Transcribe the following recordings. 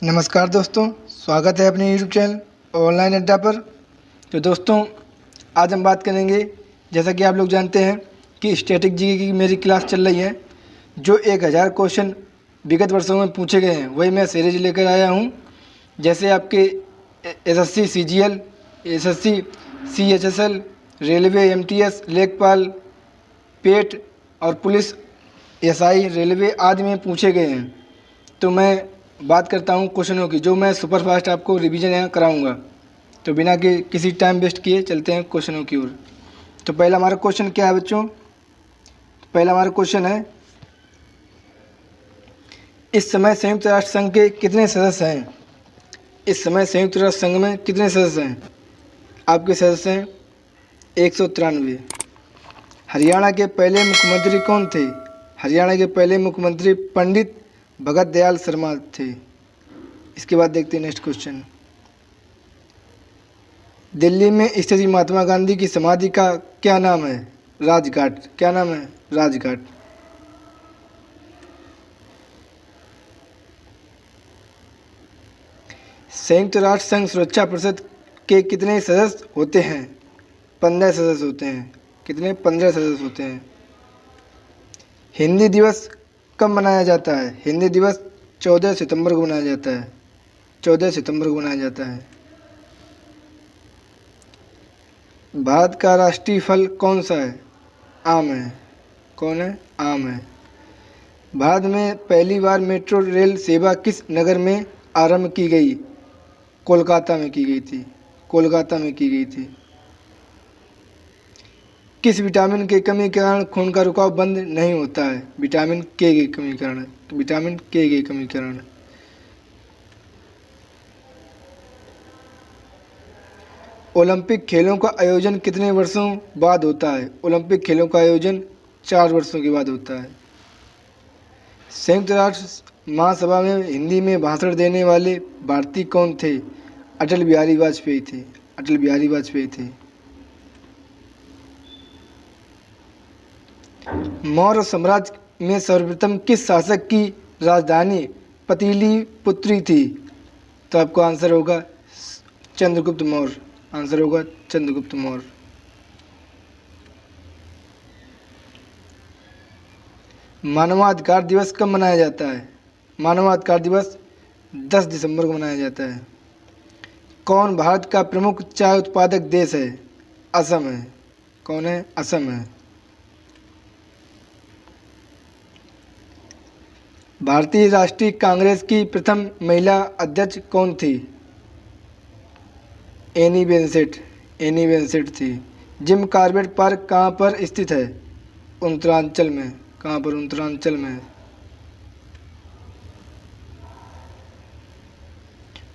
नमस्कार दोस्तों, स्वागत है अपने यूट्यूब चैनल ऑनलाइन अड्डा पर। तो दोस्तों, आज हम बात करेंगे, जैसा कि आप लोग जानते हैं कि स्टैटिक जीके की मेरी क्लास चल रही है। जो 1000 क्वेश्चन विगत वर्षों में पूछे गए हैं वही मैं सीरीज लेकर आया हूँ। जैसे आपके SSC CGL, SSC CHSL, railway MTS, लेखपाल, पेट और पुलिस एसआई, रेलवे आदि में पूछे गए हैं। तो मैं बात करता हूँ क्वेश्चनों की, जो मैं सुपर फास्ट आपको रिवीजन यहाँ कराऊंगा। तो बिना के किसी टाइम वेस्ट किए चलते हैं क्वेश्चनों की ओर। तो पहला हमारा क्वेश्चन क्या है बच्चों? पहला हमारा क्वेश्चन है, इस समय संयुक्त राष्ट्र संघ के कितने सदस्य हैं? इस समय संयुक्त राष्ट्र संघ में कितने सदस्य हैं? आपके सदस्य हैं 193। हरियाणा के पहले मुख्यमंत्री कौन थे? हरियाणा के पहले मुख्यमंत्री पंडित भगत दयाल शर्मा थे। इसके बाद देखते हैं नेक्स्ट क्वेश्चन। दिल्ली में स्थित महात्मा गांधी की समाधि का क्या नाम है? राजघाट। क्या नाम है? राजघाट। संयुक्त राष्ट्र संघ सुरक्षा परिषद के कितने सदस्य होते हैं? 15 सदस्य होते हैं। कितने? 15 सदस्य होते हैं। हिंदी दिवस कब मनाया जाता है? हिंदी दिवस 14 सितंबर को मनाया जाता है। 14 सितंबर को मनाया जाता है। भारत का राष्ट्रीय फल कौन सा है? आम है। कौन है? आम है। भारत में पहली बार मेट्रो रेल सेवा किस नगर में आरंभ की गई? कोलकाता में की गई थी। कोलकाता में की गई थी। किस विटामिन की कमी के कारण खून का रुकाव बंद नहीं होता है? विटामिन के की कमी के कारण। विटामिन के की कमी के कारण। ओलंपिक खेलों का आयोजन कितने वर्षों बाद होता है? ओलंपिक खेलों का आयोजन 4 वर्षों के बाद होता है। संयुक्त राष्ट्र महासभा में हिंदी में भाषण देने वाले भारतीय कौन थे? अटल बिहारी वाजपेयी थे। अटल बिहारी वाजपेयी थे। मौर्य साम्राज्य में सर्वप्रथम किस शासक की राजधानी पाटलिपुत्र थी? तो आपको आंसर होगा चंद्रगुप्त मौर्य। आंसर होगा चंद्रगुप्त मौर्य। मानवाधिकार दिवस कब मनाया जाता है? मानवाधिकार दिवस 10 दिसंबर को मनाया जाता है। कौन भारत का प्रमुख चाय उत्पादक देश है? असम है। कौन है? असम है। भारतीय राष्ट्रीय कांग्रेस की प्रथम महिला अध्यक्ष कौन थी? Annie Besant. एनी बेसेंट थी। जिम कॉर्बेट पार्क कहाँ पर स्थित है? उत्तरांचल में। कहाँ पर? उत्तरांचल में।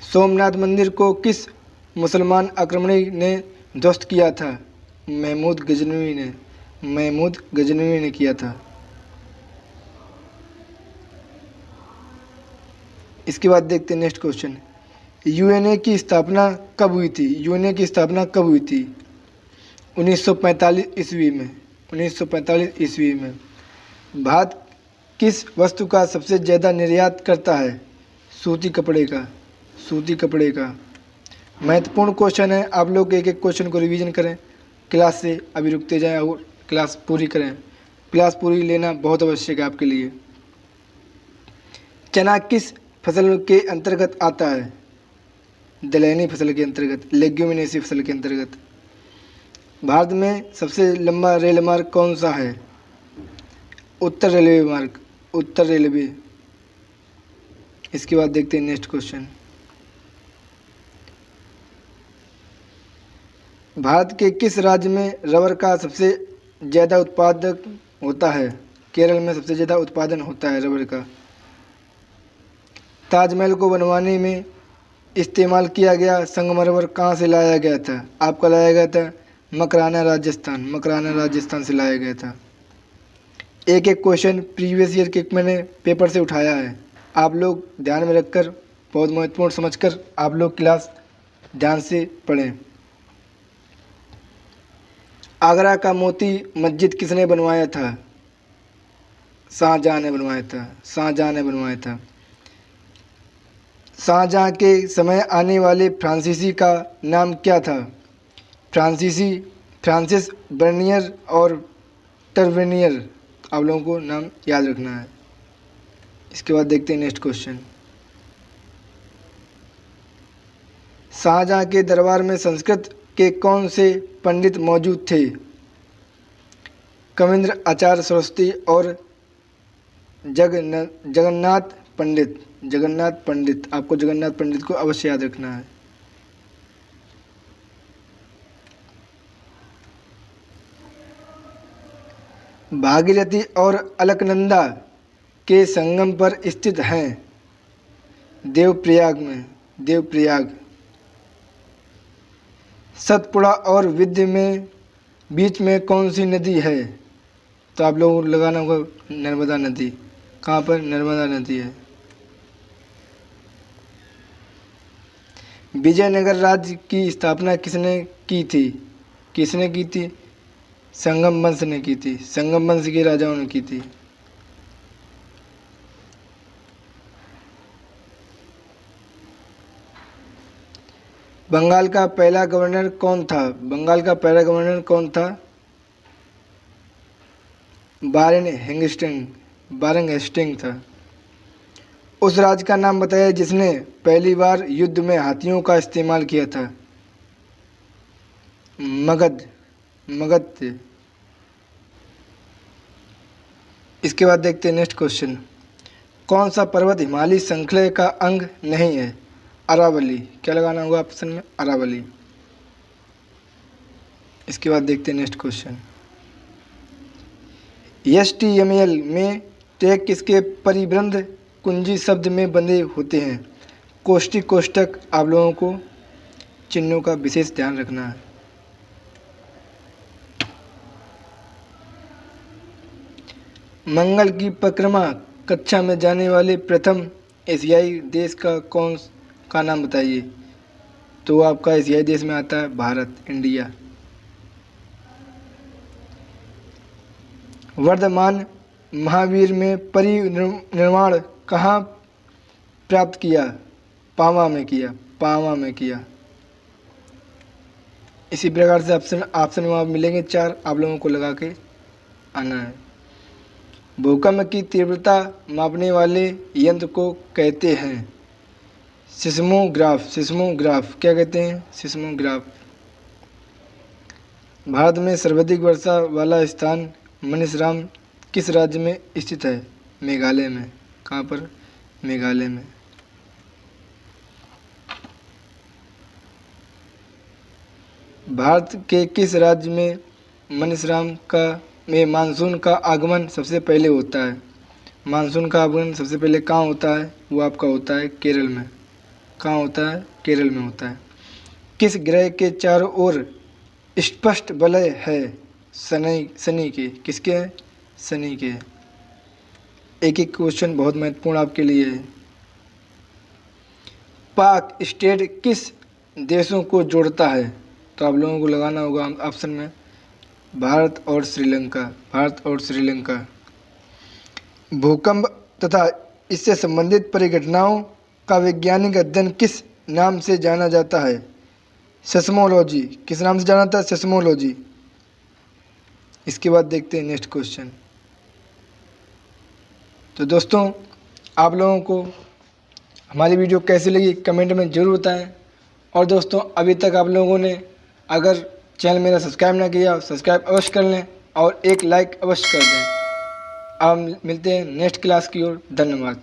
सोमनाथ मंदिर को किस मुसलमान आक्रमणी ने ध्वस्त किया था? महमूद गजनवी ने। महमूद गजनवी ने किया था। इसके बाद देखते हैं नेक्स्ट क्वेश्चन। यूएनए की स्थापना कब हुई थी? यूएनए की स्थापना कब हुई थी? 1945 ईस्वी में। 1945 ईस्वी में। भारत किस वस्तु का सबसे ज़्यादा निर्यात करता है? सूती कपड़े का। सूती कपड़े का। महत्वपूर्ण क्वेश्चन है, आप लोग एक एक क्वेश्चन को रिवीजन करें क्लास से, अभी रुकते जाएं और क्लास पूरी करें। क्लास पूरी लेना बहुत आवश्यक है आपके लिए। चना किस फसल के अंतर्गत आता है? दलहनी फसल के अंतर्गत, लेग्यूमिनेसी फसल के अंतर्गत। भारत में सबसे लंबा रेल मार्ग कौन सा है? उत्तर रेलवे मार्ग। उत्तर रेलवे। इसके बाद देखते हैं नेक्स्ट क्वेश्चन। भारत के किस राज्य में रबर का सबसे ज़्यादा उत्पादक होता है? केरल में सबसे ज़्यादा उत्पादन होता है रबर का। ताजमहल को बनवाने में इस्तेमाल किया गया संगमरमर कहाँ से लाया गया था? आपका लाया गया था मकराना, राजस्थान। मकराना, राजस्थान से लाया गया था। एक एक क्वेश्चन प्रीवियस ईयर के मैंने पेपर से उठाया है। आप लोग ध्यान में रखकर, बहुत महत्वपूर्ण समझकर आप लोग क्लास ध्यान से पढ़ें। आगरा का मोती मस्जिद किसने बनवाया था? शाहजहाँ ने बनवाया था। शाहजहाँ ने बनवाया था। शाहजहाँ के समय आने वाले फ्रांसीसी का नाम क्या था? फ्रांसिस बर्नियर और टर्वेनियर। आप लोगों को नाम याद रखना है। इसके बाद देखते हैं नेक्स्ट क्वेश्चन। शाहजहाँ के दरबार में संस्कृत के कौन से पंडित मौजूद थे? कविंद्र, आचार्य सरस्वती और जगन्नाथ पंडित। आपको जगन्नाथ पंडित को अवश्य याद रखना है। भागीरथी और अलकनंदा के संगम पर स्थित हैं। देवप्रयाग। सतपुड़ा और विंध्य में बीच में कौन सी नदी है? तो आप लोगों को लगाना होगा नर्मदा नदी। कहाँ पर? नर्मदा नदी है। विजयनगर राज्य की स्थापना किसने की थी? संगम वंश ने की थी। संगम वंश के राजाओं ने की थी। बंगाल का पहला गवर्नर कौन था? वारेन हेस्टिंग था। उस राज्य का नाम बताइए जिसने पहली बार युद्ध में हाथियों का इस्तेमाल किया था। मगध थे। इसके बाद देखते हैं नेक्स्ट क्वेश्चन। कौन सा पर्वत हिमालय श्रृंखला का अंग नहीं है? अरावली। क्या लगाना होगा ऑप्शन में? अरावली। इसके बाद देखते हैं नेक्स्ट क्वेश्चन। HTML में टैग किसके परिबंध कुंजी शब्द में बंधे होते हैं? कोष्ठक। आप लोगों को चिन्हों का विशेष ध्यान रखना है। मंगल की परिक्रमा कक्षा में जाने वाले प्रथम एशियाई देश का नाम बताइए। तो आपका एशियाई देश में आता है भारत, इंडिया। वर्धमान महावीर में परिनिर्वाण कहाँ प्राप्त किया? पावा में किया। इसी प्रकार से ऑप्शन में आप मिलेंगे 4। आप लोगों को लगा के आना है। भूकंप की तीव्रता मापने वाले यंत्र को कहते हैं सिस्मोग्राफ। क्या कहते हैं? सिस्मोग्राफ। भारत में सर्वाधिक वर्षा वाला स्थान मणिसराम किस राज्य में स्थित है? मेघालय में। कहाँ पर? मेघालय में। भारत के किस राज्य में मानसून का आगमन सबसे पहले होता है? मानसून का आगमन सबसे पहले कहाँ होता है? वो आपका होता है केरल में। कहाँ होता है? केरल में होता है। किस ग्रह के चारों ओर स्पष्ट वलय है? शनि के। किसके हैं? शनि के। एक क्वेश्चन बहुत महत्वपूर्ण आपके लिए है। पाक स्टेट किस देशों को जोड़ता है? तो आप लोगों को लगाना होगा ऑप्शन में भारत और श्रीलंका। भूकंप तथा इससे संबंधित परिघटनाओं का वैज्ञानिक अध्ययन किस नाम से जाना जाता है? सेस्मोलॉजी। किस नाम से जाना जाता है? सेस्मोलॉजी। इसके बाद देखते हैं नेक्स्ट क्वेश्चन। तो दोस्तों, आप लोगों को हमारी वीडियो कैसी लगी कमेंट में ज़रूर बताएं। और दोस्तों, अभी तक आप लोगों ने अगर चैनल मेरा सब्सक्राइब ना किया, सब्सक्राइब अवश्य कर लें और एक लाइक अवश्य कर दें। अब मिलते हैं नेक्स्ट क्लास की ओर। धन्यवाद।